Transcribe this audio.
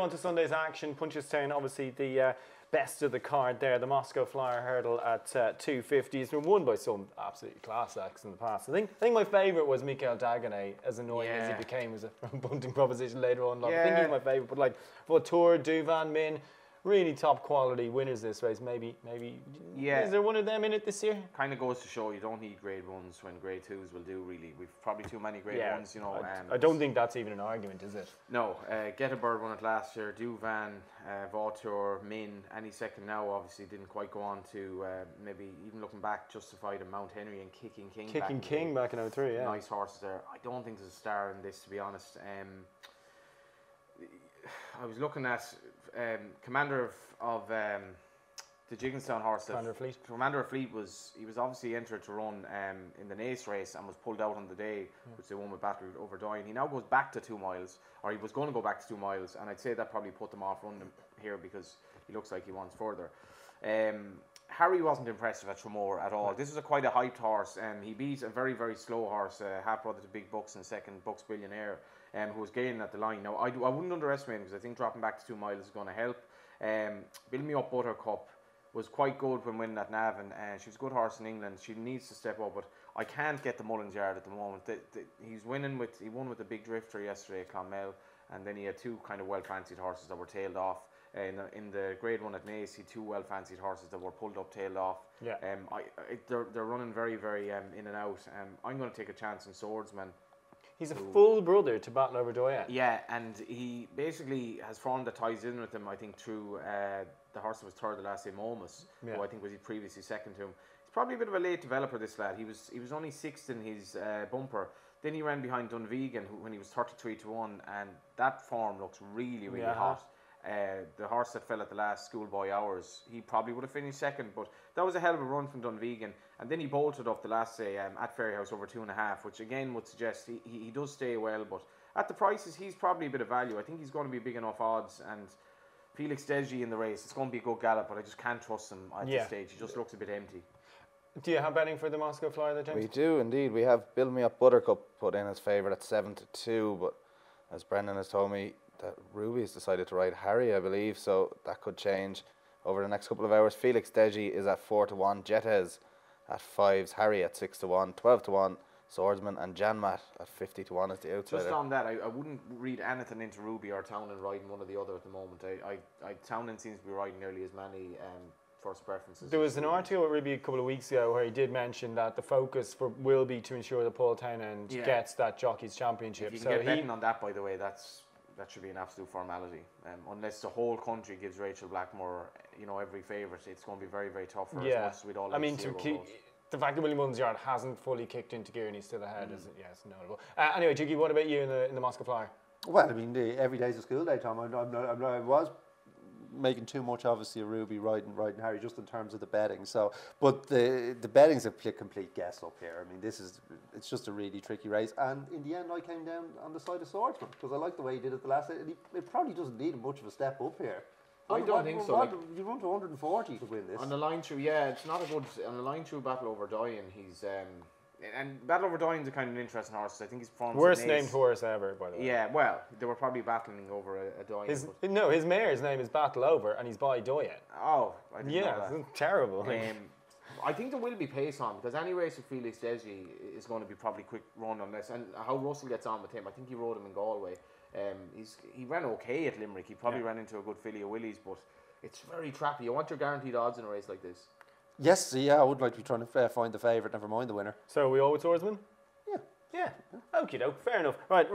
On to Sunday's action, Punchestown, obviously the best of the card there. The Moscow Flyer hurdle at 250. It's been won by some absolutely class acts in the past. I think my favourite was Michael Dagenais, as annoying as he became as a bunting proposition later on. I think he's my favourite, but like Vautour, Duvan, Min, really top quality winners this race. Maybe. Yeah. Is there one of them in it this year? Kind of goes to show you don't need grade ones when grade twos will do. Really, we've probably too many grade ones. You know. I don't think that's even an argument, is it? No. Get a Bird won it last year. Duvan, Vautour, Min. Any second now obviously didn't quite go on to maybe even looking back justified in Mount Henry and Kicking King. Kicking King back in 03. Yeah. Nice horses there. I don't think there's a star in this, to be honest. I was looking at commander of the Jigginstown horse. Commander of Fleet was obviously entered to run in the Nace race and was pulled out on the day, which they won with Battle over Doyen. He now goes back to 2 miles, or he was going to go back to 2 miles, and I'd say that probably put them off running him here because he looks like he wants further. Harry wasn't impressive at Tremor at all. This is quite a hyped horse. He beat a very, very slow horse, half brother to Big Bucks and second Bucks Billionaire, who was gaining at the line. Now, I wouldn't underestimate him because I think dropping back to 2 miles is going to help. Build Me Up Buttercup was quite good when winning at Navan, and she was a good horse in England. She needs to step up, but I can't get the Mullins Yard at the moment. He won with the Big Drifter yesterday at Clonmel, and then he had 2 kind of well-fancied horses that were tailed off. In the grade 1 at Nace, he had 2 well-fancied horses that were pulled up, tailed off. Yeah. They're running very, very in and out. I'm going to take a chance on Swordsman. He's a full brother to Battle Over Doyen. Yeah, and he basically has form that ties in with him, I think, through the horse that was third the last day, Momus, who I think was previously second to him. He's probably a bit of a late developer, this lad. He was only 6th in his bumper. Then he ran behind Dunvegan when he was 33 to 1, and that form looks really, really hot. The horse that fell at the last Schoolboy Hours, he probably would have finished second, but that was a hell of a run from Dunvegan. And then he bolted up the last day at Ferryhouse over 2.5, which again would suggest he does stay well, but at the prices, he's probably a bit of value. I think he's going to be big enough odds, and Felix Desgy in the race, it's going to be a good gallop, but I just can't trust him at this stage. He just looks a bit empty. Do you have betting for the Moscow Flyer there, James? We do indeed. We have Build Me Up Buttercup put in as favourite at 7 to 2, but as Brendan has told me, that Ruby has decided to ride Harry, I believe, so that could change over the next couple of hours. Felix Desgy is at 4 to 1, Jetez at 5s, Harry at 6 to 1, 12 to 1, Swordsman, and Janmat at 50 to 1 as the outsider. Just on that, I wouldn't read anything into Ruby or Townend riding one or the other at the moment. Townend seems to be riding nearly as many first preferences. There was an article with Ruby a couple of weeks ago where he did mention that the focus will be to ensure that Paul Townend gets that Jockey's Championship. If you can get betting on that, by the way, that should be an absolute formality. Unless the whole country gives Rachel Blackmore, every favourite, it's going to be very, very tough for us. As much as we'd all like to see the fact that Willie Mullins Yard hasn't fully kicked into gear and he's still ahead is it's notable. Anyway, Jiggy, what about you in the Moscow Flyer? Well, I mean, every day's a school day, Tom. I was making too much, obviously, a Ruby riding Harry just in terms of the betting. So, but the betting's a complete guess up here. I mean, it's just a really tricky race. And in the end, I came down on the side of Swordsman because I like the way he did it the last day. It probably doesn't need much of a step up here. I don't think so. You run to 140 to win this. On the line through, it's not a good. On the line through Battle Over Doyen, he's and Battle Over Doyen's a kind of an interesting horse. I think he's performed worst named horse ever, by the way. Yeah, well, they were probably battling over a Doyen. His mare's name is Battle Over, and he's by Doyen. Oh, I didn't know that. It's terrible. I think there will be pace on because any race with Felix Desgy is going to be probably quick run unless and how Russell gets on with him. I think he rode him in Galway. He ran okay at Limerick. He probably ran into a good filly of Willie's, but it's very trappy. You want your guaranteed odds in a race like this. Yes, I would like to be trying to find the favourite, never mind the winner. So are we all with Swordsman? Yeah. Okie doke, fair enough. Right,